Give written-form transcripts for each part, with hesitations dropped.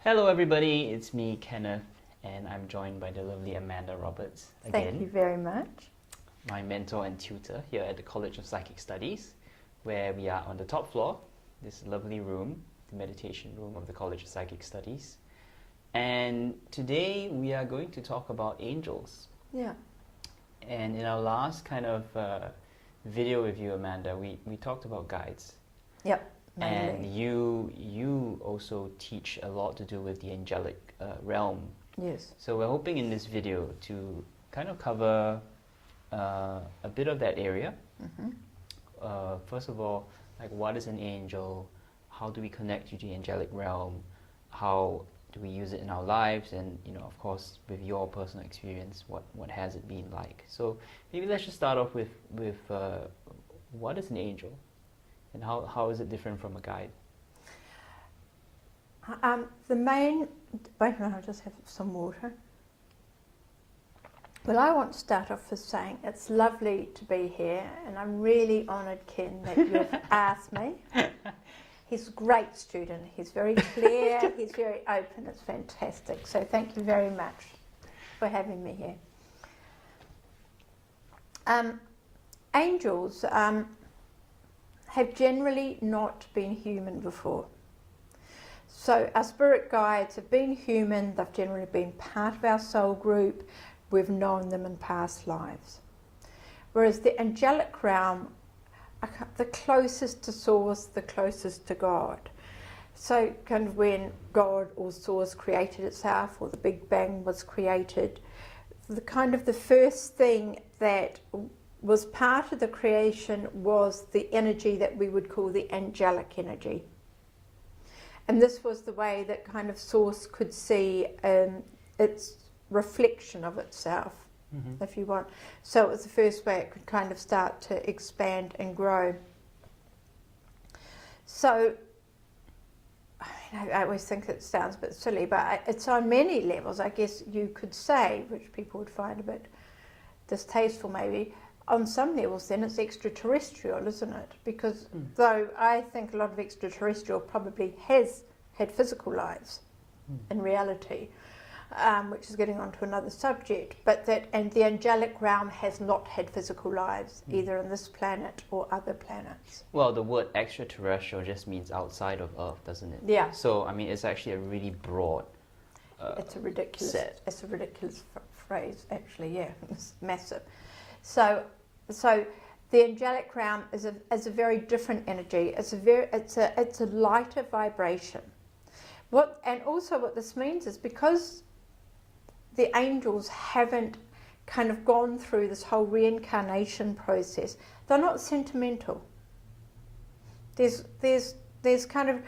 Hello everybody, it's me, Kenneth, and I'm joined by the lovely Amanda Roberts again. Thank you very much. My mentor and tutor here at the College of Psychic Studies, where we are on the top floor, this lovely room, the meditation room of the College of Psychic Studies. And today we are going to talk about angels. Yeah. And in our last kind of video with you, Amanda, we talked about guides. Yep. And Mainly. you also teach a lot to do with the angelic realm. Yes. So we're hoping in this video to kind of cover a bit of that area. Mm-hmm. First of all, like what is an angel? How do we connect to the angelic realm? How do we use it in our lives? And of course, with your personal experience, what has it been like? So maybe let's just start off with what is an angel? And how is it different from a guide? The main... Wait a minute, I'll just have some water. Well, I want to start off with saying it's lovely to be here, and I'm really honoured, Ken, that you've asked me. He's a great student. He's very clear. He's very open. It's fantastic. So thank you very much for having me here. Angels have generally not been human before. So our spirit guides have been human, they've generally been part of our soul group, we've known them in past lives. Whereas the angelic realm are the closest to source, the closest to God. So kind of when God or source created itself, or the Big Bang was created, the first thing that was part of the creation was the energy that we would call the angelic energy. And this was the way that kind of source could see its reflection of itself, if you want. So it was the first way it could kind of start to expand and grow. So, I always think it sounds a bit silly, but it's on many levels, I guess you could say, which people would find a bit distasteful maybe. On some levels then it's extraterrestrial, isn't it? Because though I think a lot of extraterrestrial probably has had physical lives in reality, which is getting onto another subject, and the angelic realm has not had physical lives either on this planet or other planets. Well, the word extraterrestrial just means outside of Earth, doesn't it? Yeah. So, I mean, it's actually a really broad It's a ridiculous set. It's a ridiculous phrase, actually. Yeah, it's massive. So the angelic realm is a very different energy. It's a lighter vibration. And also what this means is because the angels haven't kind of gone through this whole reincarnation process, they're not sentimental. There's kind of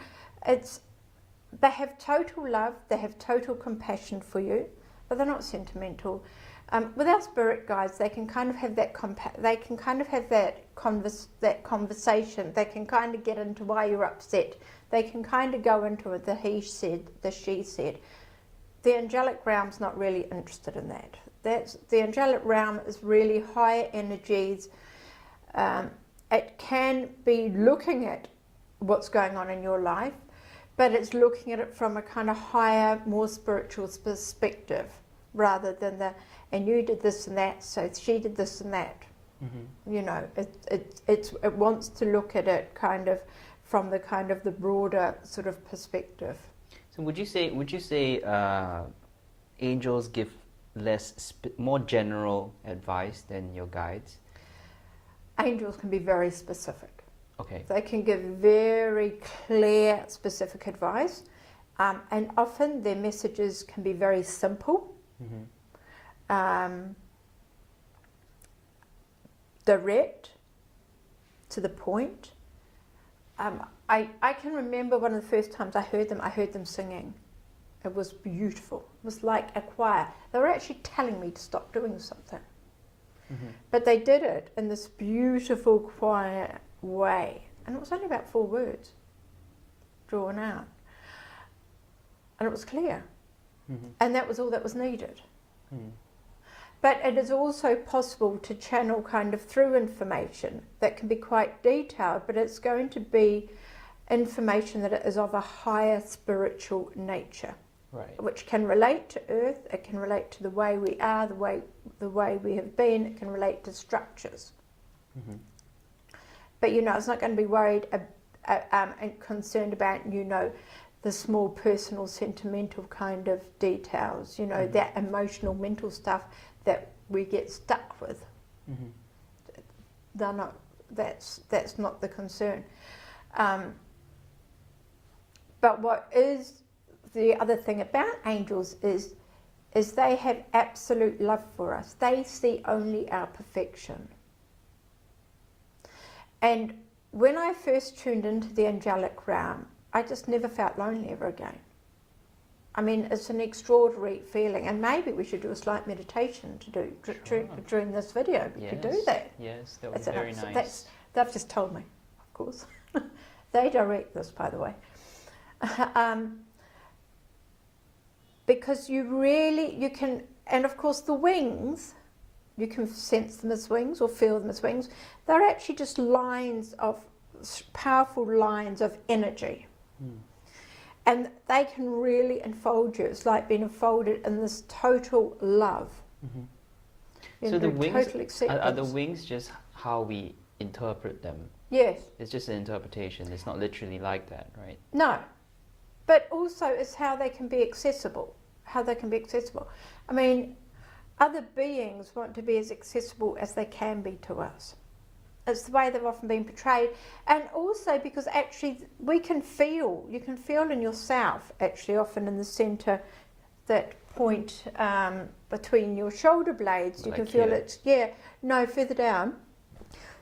they have total love, they have total compassion for you, but they're not sentimental. With our spirit guides, they can kind of have that conversation. They can kind of get into why you're upset. They can kind of go into it, the he said, the she said. The angelic realm's not really interested in that. The angelic realm is really higher energies. It can be looking at what's going on in your life, but it's looking at it from a kind of higher, more spiritual perspective, rather than and you did this and that, so she did this and that. It wants to look at it kind of from the broader sort of perspective. So would you say angels give more general advice than your guides? Angels can be very specific. Okay. They can give very clear, specific advice, and often their messages can be very simple. Direct, to the point. I can remember one of the first times I heard them singing. It was beautiful. It was like a choir. They were actually telling me to stop doing something. But they did it in this beautiful, quiet way. And it was only about 4 words drawn out. And it was clear. And that was all that was needed. But it is also possible to channel kind of through information that can be quite detailed, but it's going to be information that is of a higher spiritual nature. Right. which can relate to Earth, it can relate to the way we are, the way we have been, it can relate to structures. Mm-hmm. But it's not going to be worried and concerned about the small personal sentimental kind of details, Mm-hmm. that emotional mental stuff that we get stuck with. Mm-hmm. They're not. That's not the concern. But what is the other thing about angels is they have absolute love for us. They see only our perfection. And when I first tuned into the angelic realm, I just never felt lonely ever again. I mean, it's an extraordinary feeling, and maybe we should do a slight meditation to do during this video. We could do that. Yes, that would be very nice. They've just told me, of course. They direct this, by the way. Because you can, and of course the wings, you can sense them as wings or feel them as wings. They're actually just powerful lines of energy. Mm. And they can really enfold you. It's like being enfolded in this total love. Mm-hmm. So the wings, are the wings just how we interpret them? Yes. It's just an interpretation. It's not literally like that, right? No. But also it's how they can be accessible. I mean, other beings want to be as accessible as they can be to us. It's the way they've often been portrayed. And also because actually you can feel in yourself, actually often in the centre, that point between your shoulder blades. You can feel it, further down.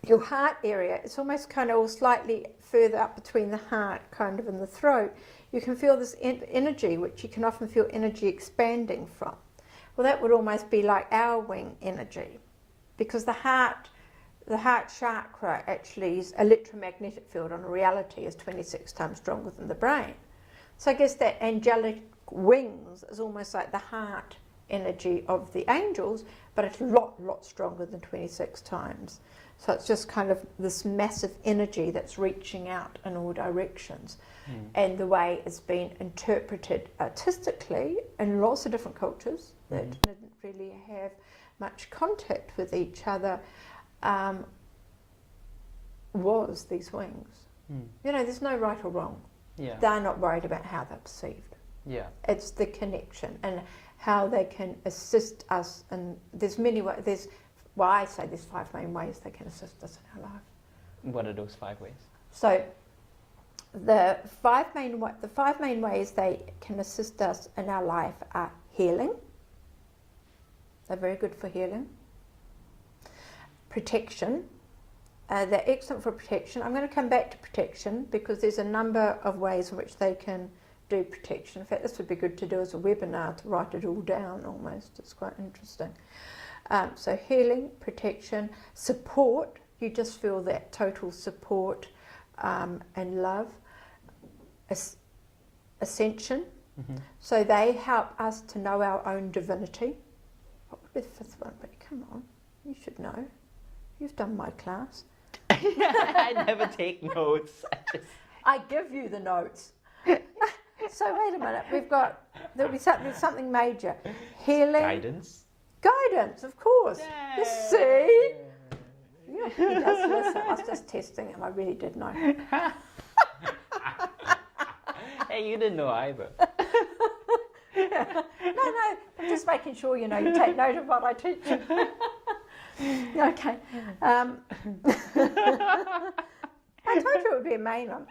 Your heart area, it's almost kind of all slightly further up between the heart, kind of in the throat. You can feel this energy, which you can often feel energy expanding from. Well, that would almost be like our wing energy, because the heart chakra actually is electromagnetic field on reality is 26 times stronger than the brain. So I guess that angelic wings is almost like the heart energy of the angels, but it's a lot stronger than 26 times. So it's just kind of this massive energy that's reaching out in all directions. Mm. And the way it's been interpreted artistically in lots of different cultures that didn't really have much contact with each other was these wings. Mm. There's no right or wrong. Yeah. They're not worried about how they're perceived. Yeah. It's the connection and how they can assist us. And there's many ways. I say there's 5 main ways they can assist us in our life. What are those 5 ways? So the five main ways they can assist us in our life are healing. They're very good for healing. Protection. They're excellent for protection. I'm going to come back to protection because there's a number of ways in which they can do protection. In fact, this would be good to do as a webinar, to write it all down almost. It's quite interesting. So healing, protection, support. You just feel that total support and love. Ascension. Mm-hmm. So they help us to know our own divinity. What would be the 5th one? But come on, you should know. You've done my class. I never take notes. I give you the notes. So wait a minute. There'll be something major. Healing. Guidance, of course. Yay. You see? Yeah, he does listen. I was just testing him. I really did know. Hey, you didn't know either. No, I'm just making sure you take note of what I teach you. Okay. I told you it would be a main one.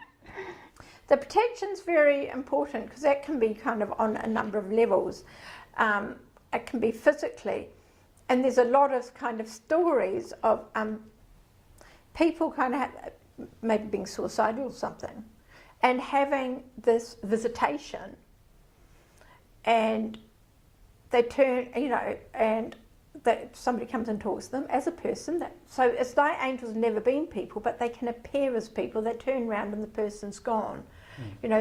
The protection's very important because that can be kind of on a number of levels. It can be physically, and there's a lot of kind of stories of people kind of maybe being suicidal or something, and having this visitation, and they turn, and that somebody comes and talks to them as a person. So it's like angels have never been people, but they can appear as people. They turn around and the person's gone.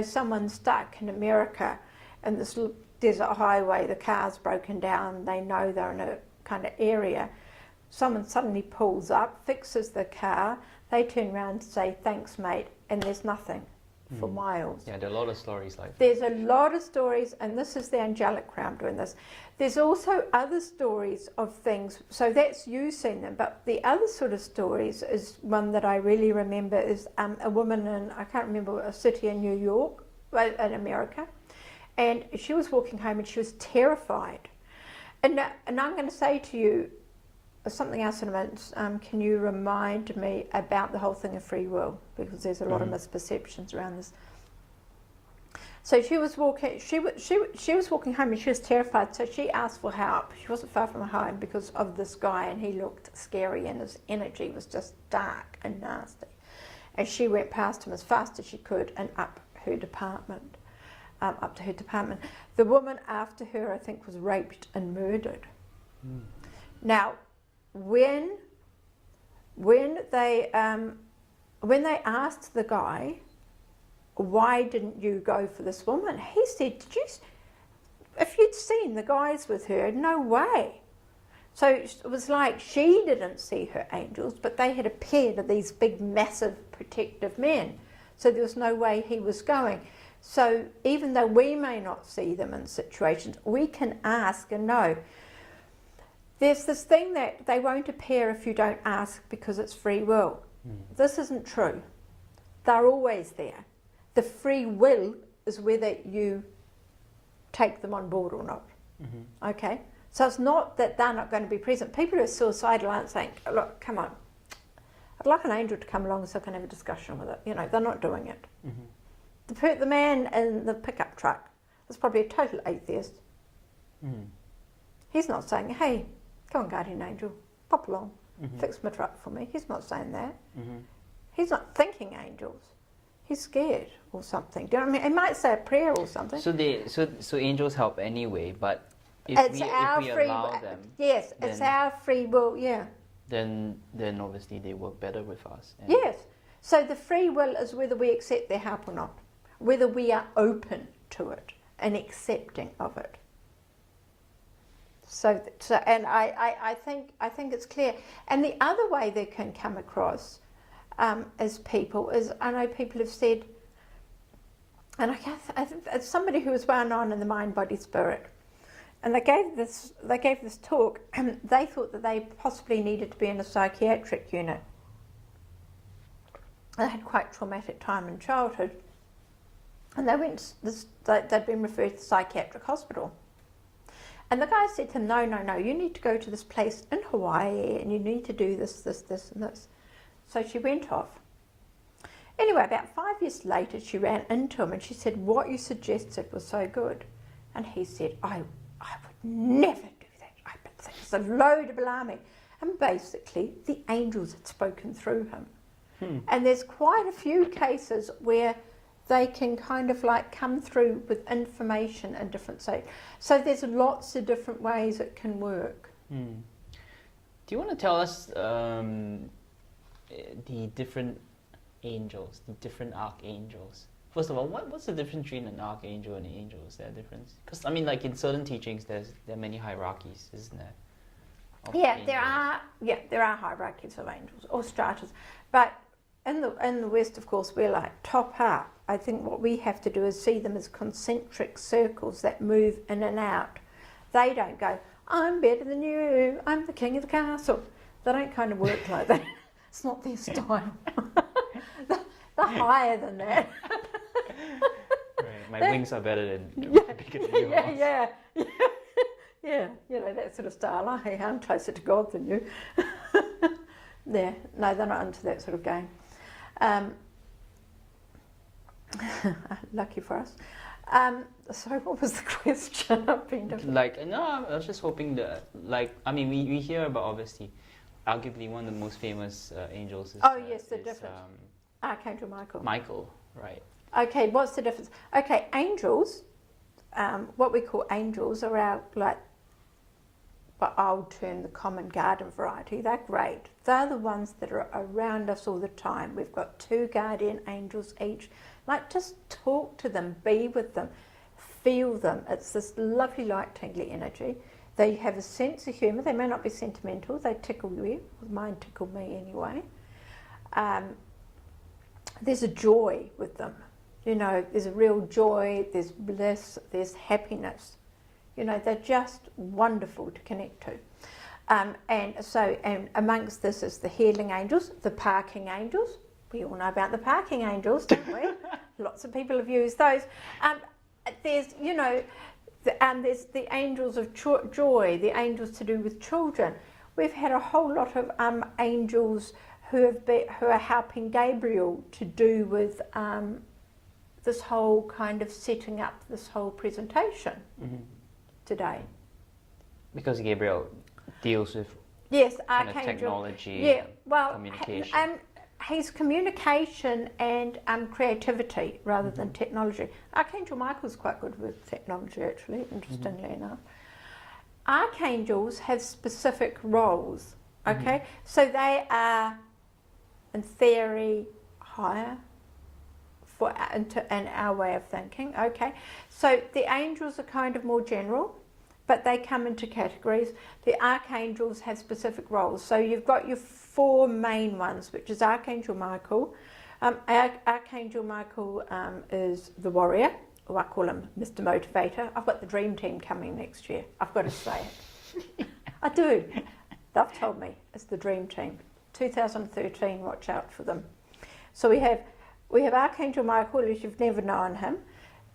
Someone's stuck in America, and this desert highway, the car's broken down, they know they're in a kind of area. Someone suddenly pulls up, fixes the car, they turn around and say, thanks mate, and there's nothing for miles. Yeah, there are a lot of stories like that. There's a lot of stories, and this is the angelic realm doing this. There's also other stories of things, so that's you seeing them, but the other sort of stories is one that I really remember is a woman in, I can't remember, a city in New York, in America, and she was walking home and she was terrified. And I'm going to say to you something else in a minute. Can you remind me about the whole thing of free will? Because there's a lot of misperceptions around this. So she was walking. She was walking home and she was terrified. So she asked for help. She wasn't far from home because of this guy, and he looked scary, and his energy was just dark and nasty. And she went past him as fast as she could and up to her department. The woman after her, I think, was raped and murdered. Now, when they asked the guy, why didn't you go for this woman? He said, if you'd seen the guys with her, no way. So it was like she didn't see her angels, but they had appeared as these big, massive, protective men. So there was no way he was going. So even though we may not see them in situations, we can ask and know. There's this thing that they won't appear if you don't ask because it's free will. This isn't true. They're always there. The free will is whether you take them on board or not. Okay? So it's not that they're not going to be present. People who are suicidal aren't saying, look, come on, I'd like an angel to come along so I can have a discussion with it. You know, they're not doing it. The man in the pickup truck is probably a total atheist. He's not saying, hey, come on, guardian angel, pop along, fix my truck for me. He's not saying that. He's not thinking angels. He's scared or something. Do you know what I mean? He might say a prayer or something. So angels help anyway, but if we allow them, yes, it's our free will. Yeah. Then obviously they work better with us. Yes. So the free will is whether we accept their help or not, whether we are open to it and accepting of it. So and I think it's clear. And the other way they can come across as people is, I know people have said, and I think it's somebody who was well known in the mind, body, spirit, and they gave this talk, and they thought that they possibly needed to be in a psychiatric unit. They had quite a traumatic time in childhood, and they'd been referred to the psychiatric hospital. And the guy said to them, no, you need to go to this place in Hawaii and you need to do this, and this. So she went off. Anyway, about 5 years later, she ran into him and she said, what you suggested was so good. And he said, I would never do that. I would think it's a load of alarming. And basically, the angels had spoken through him. And there's quite a few cases where they can kind of like come through with information and different states. So there's lots of different ways it can work. Do you want to tell us the different angels, the different archangels? First of all, what's the difference between an archangel and an angel? Is there a difference? Because I mean, like in certain teachings, there are many hierarchies, isn't there? There are hierarchies of angels or stratas, but in the West, of course, we're like top up. I think what we have to do is see them as concentric circles that move in and out. They don't go, I'm better than you, I'm the king of the castle. They don't kind of work like that. It's not their style. They're higher than that. Right. My wings are better than bigger than yours. Yeah, you know, that sort of style. I'm closer to God than you. No, they're not into that sort of game. Lucky for us. Sorry, what was the question? I was just hoping that, I mean, we hear about, obviously, arguably one of the most famous angels is... the difference. Archangel Michael. Michael, right. Okay, what's the difference? Okay, angels, what we call angels are our, what I'll term the common garden variety. They're great. They're the ones that are around us all the time. We've got 2 guardian angels each. Just talk to them, be with them, feel them. It's this lovely, light, tingly energy. They have a sense of humour. They may not be sentimental. They tickle you. Mine tickle me anyway. There's a joy with them. You know, there's a real joy, there's bliss, there's happiness. You know, they're just wonderful to connect to. And amongst this is the healing angels, the parking angels. We all know about the parking angels, don't we? Lots of people have used those. There's, you know, there's the angels of joy, the angels to do with children. We've had a whole lot of angels who are helping Gabriel to do with this whole kind of setting up this whole presentation today. Because Gabriel deals with kind of technology, communication. He's communication and creativity rather than technology. Archangel Michael's quite good with technology, actually, interestingly enough. Archangels have specific roles, okay? So they are, in theory, higher in our way of thinking, okay? So the angels are kind of more general, but they come into categories. The archangels have specific roles. So you've got your four main ones, which is Archangel Michael. Archangel Michael is the warrior, or I call him Mr. Motivator. I've got the dream team coming next year. I've got to say it. I do. They've told me it's the dream team. 2013, watch out for them. So we have Archangel Michael, if you've never known him,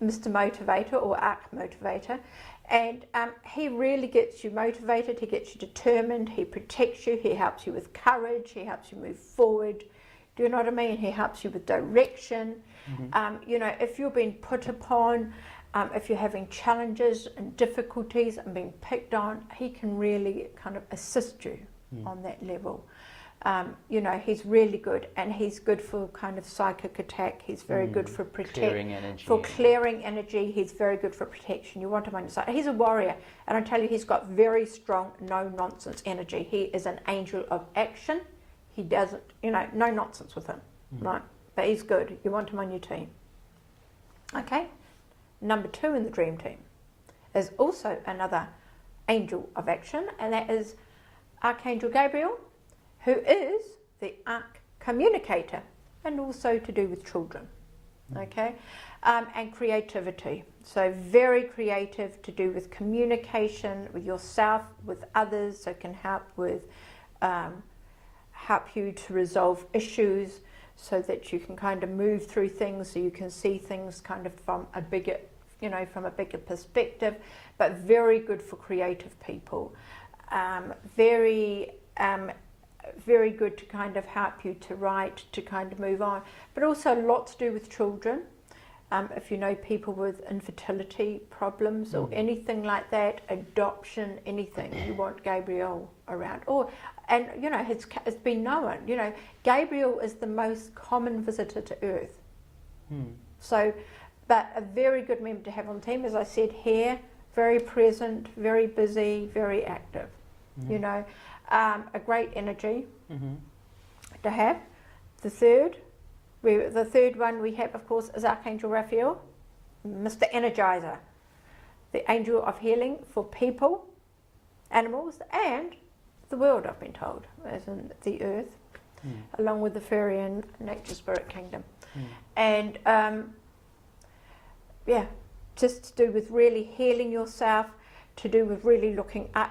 Mr. Motivator or Arch Motivator, and he really gets you motivated, he gets you determined, he protects you, he helps you with courage, he helps you move forward. Do you know what I mean? He helps you with direction. You know, if you're being put upon, if you're having challenges and difficulties and being picked on, he can really kind of assist you on that level. You know, he's really good, and he's good for kind of psychic attack. He's very good for clearing energy. He's very good for protection. You want him on your side. He's a warrior, and I tell you, he's got very strong, no-nonsense energy. He is an angel of action. He doesn't, you know, no nonsense with him, right? But he's good. You want him on your team. Okay? Number 2 in the dream team is also another angel of action, and that is Archangel Gabriel, who is the communicator, and also to do with children, okay, and creativity. So very creative, to do with communication with yourself, with others, so can help you to resolve issues, so that you can kind of move through things, so you can see things kind of from a bigger, you know, from a bigger perspective. But very good for creative people. Very good to kind of help you to write, to kind of move on, but also a lot to do with children. If you know people with infertility problems or anything like that, adoption, anything, you want Gabriel around. And you know, it's been known, you know, Gabriel is the most common visitor to Earth. So, but a very good member to have on the team, as I said here, very present, very busy, very active, you know. A great energy to have. The third one we have, of course, is Archangel Raphael, Mr. Energizer, the angel of healing for people, animals, and the world, I've been told, as in the earth, along with the fairy and nature spirit kingdom. And yeah, just to do with really healing yourself, to do with really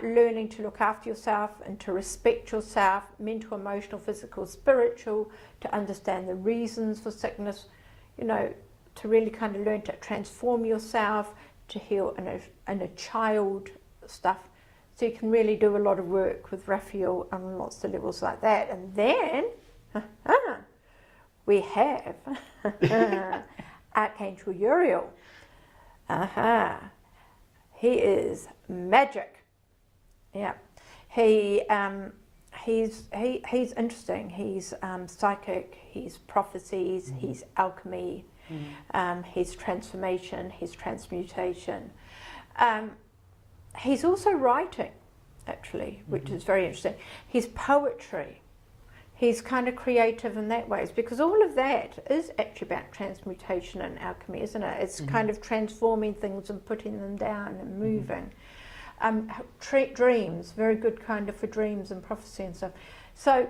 learning to look after yourself and to respect yourself, mental, emotional, physical, spiritual, to understand the reasons for sickness, you know, to really kind of learn to transform yourself, to heal inner child stuff. So you can really do a lot of work with Raphael on lots of levels like that. And then we have Archangel Uriel. He is magic. Yeah, he's interesting. He's psychic. He's prophecies. He's alchemy. He's transformation. He's transmutation. He's also writing, actually, which is very interesting. He's poetry. He's kind of creative in that way, because all of that is actually about transmutation and alchemy, isn't it? It's kind of transforming things and putting them down and moving. Dreams, very good kind of for dreams and prophecy and stuff. So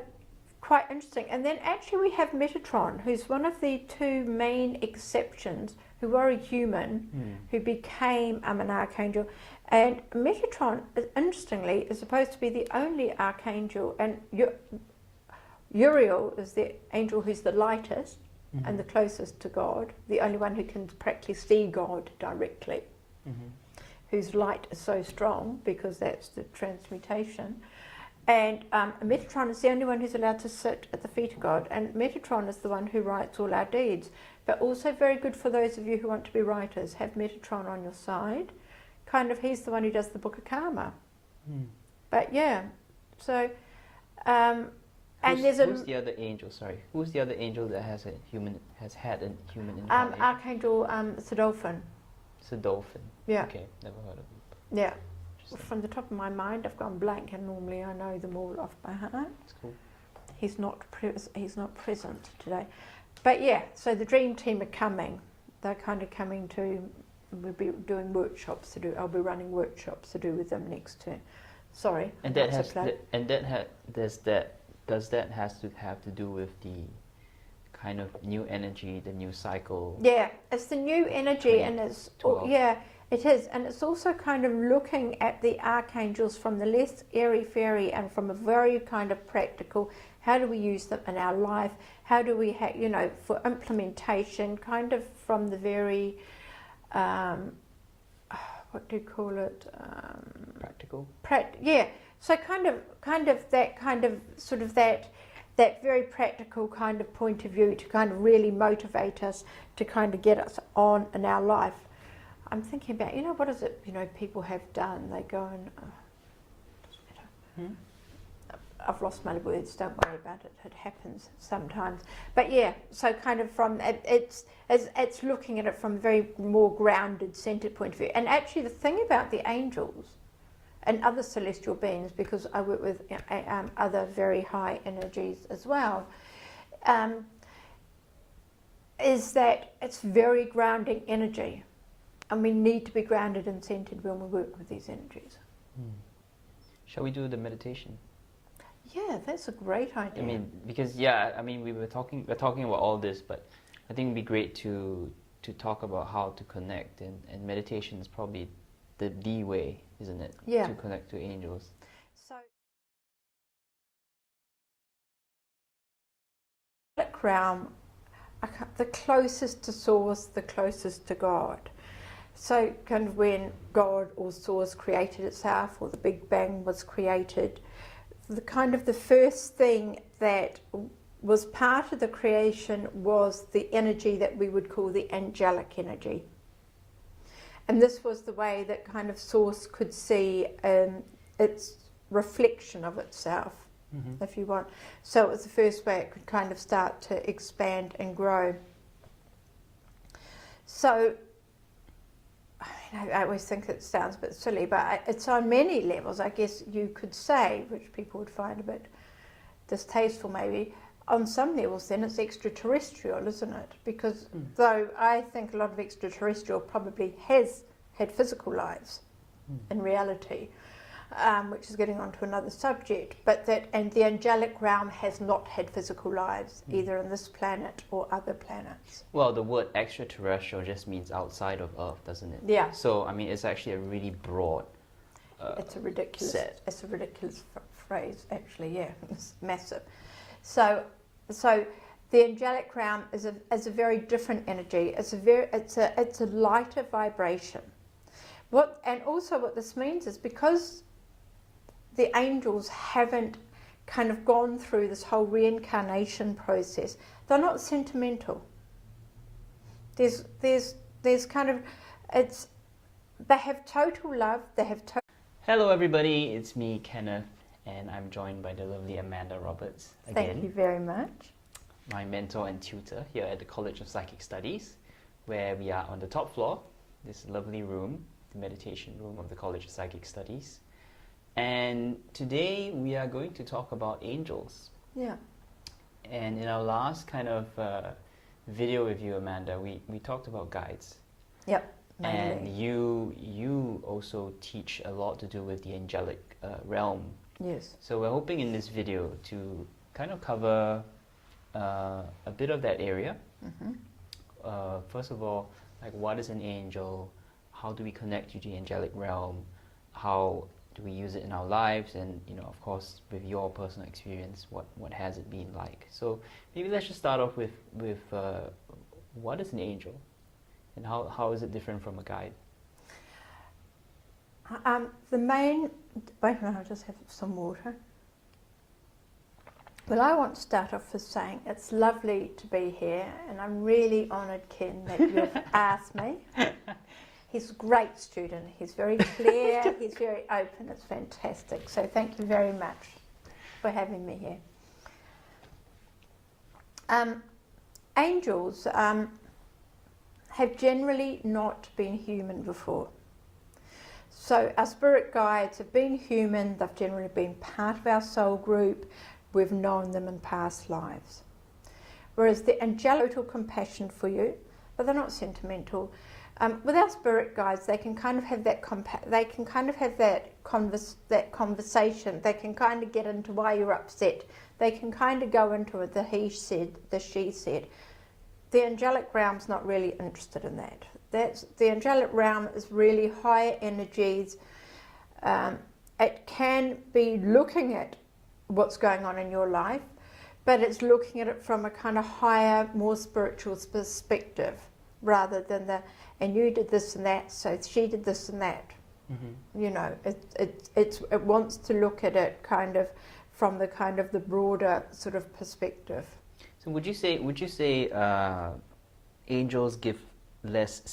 quite interesting. And then actually we have Metatron, who's one of the two main exceptions, who were a human, who became an archangel. And Metatron, interestingly, is supposed to be the only archangel, and Uriel is the angel who's the lightest and the closest to God, the only one who can practically see God directly, whose light is so strong because that's the transmutation. And Metatron is the only one who's allowed to sit at the feet of God. And Metatron is the one who writes all our deeds. But also very good for those of you who want to be writers. Have Metatron on your side. Kind of, he's the one who does the Book of Karma. But yeah, so... and who's the other angel? Sorry, who's the other angel that has had a human incarnation? Archangel Sodolphin. Sodolphin. Yeah. Okay, never heard of him. Yeah. From the top of my mind, I've gone blank, and normally I know them all off by heart. That's cool. He's not present today, but yeah. So the dream team are coming. They're kind of coming to. We'll be doing workshops to do. I'll be running workshops to do with them next term. Sorry. And that has. Does that has to have to do with the kind of new energy, the new cycle? Yeah, it's the new energy, and it's it is, and it's also kind of looking at the archangels from the less airy-fairy and from a very kind of practical, how do we use them in our life, how do we for implementation, kind of from the very what do you call it, practical, so kind of that very practical kind of point of view to kind of really motivate us to kind of get us on in our life. I'm thinking about, what is it, people have done? They go and, doesn't matter. I've lost my words, don't worry about it, it happens sometimes. But yeah, so kind of from, it's looking at it from a very more grounded, centered point of view. And actually the thing about the angels and other celestial beings, because I work with other very high energies as well, is that it's very grounding energy. And we need to be grounded and centered when we work with these energies. Shall we do the meditation? Yeah, that's a great idea. Because we're talking about all this, but I think it'd be great to talk about how to connect, and meditation is probably the way, isn't it? Yeah. To connect to angels. So, realm, the closest to source, the closest to God. So kind of when God or source created itself, or the Big Bang was created, the first thing that was part of the creation was the energy that we would call the angelic energy. And this was the way that kind of source could see its reflection of itself, if you want. So it was the first way it could kind of start to expand and grow. So I always think it sounds a bit silly, but it's on many levels, I guess you could say, which people would find a bit distasteful maybe. On some levels then it's extraterrestrial, isn't it? Because though I think a lot of extraterrestrial probably has had physical lives in reality, which is getting onto another subject, and the angelic realm has not had physical lives either on this planet or other planets. Well, the word extraterrestrial just means outside of Earth, doesn't it? Yeah. So it's actually a really broad it's a ridiculous set. It's a ridiculous phrase, actually. Yeah, it's massive. So the angelic realm is a very different energy. It's a lighter vibration. What this means is, because the angels haven't kind of gone through this whole reincarnation process, they're not sentimental. There's kind of, they have total love, Hello everybody, it's me, Kenneth, and I'm joined by the lovely Amanda Roberts again. Thank you very much. My mentor and tutor here at the College of Psychic Studies, where we are on the top floor, this lovely room, the meditation room of the College of Psychic Studies. And today we are going to talk about angels. Yeah. And in our last kind of video with you, Amanda, we talked about guides. Yep. And you also teach a lot to do with the angelic realm. Yes. So we're hoping in this video to kind of cover a bit of that area. First of all, like what is an angel? How do we connect to the angelic realm? How do we use it in our lives? And of course, with your personal experience, what has it been like? So maybe let's just start off with what is an angel, and how is it different from a guide? The main, wait a minute, I'll just have some water. Well, I want to start off with saying it's lovely to be here, and I'm really honoured, Ken, that you've asked me. He's a great student. He's very clear. He's very open. It's fantastic. So thank you very much for having me here. Angels have generally not been human before. So our spirit guides have been human. They've generally been part of our soul group. We've known them in past lives. Whereas the angelic total compassion for you, but they're not sentimental. With our spirit guides, they can kind of have that conversation. They can kind of get into why you're upset. They can kind of go into it, the he said, the she said. The angelic realm's not really interested in that. The angelic realm is really higher energies. It can be looking at what's going on in your life, but it's looking at it from a kind of higher, more spiritual perspective, rather than and you did this and that, so she did this and that. It wants to look at it kind of from the kind of the broader sort of perspective. So would you say angels give less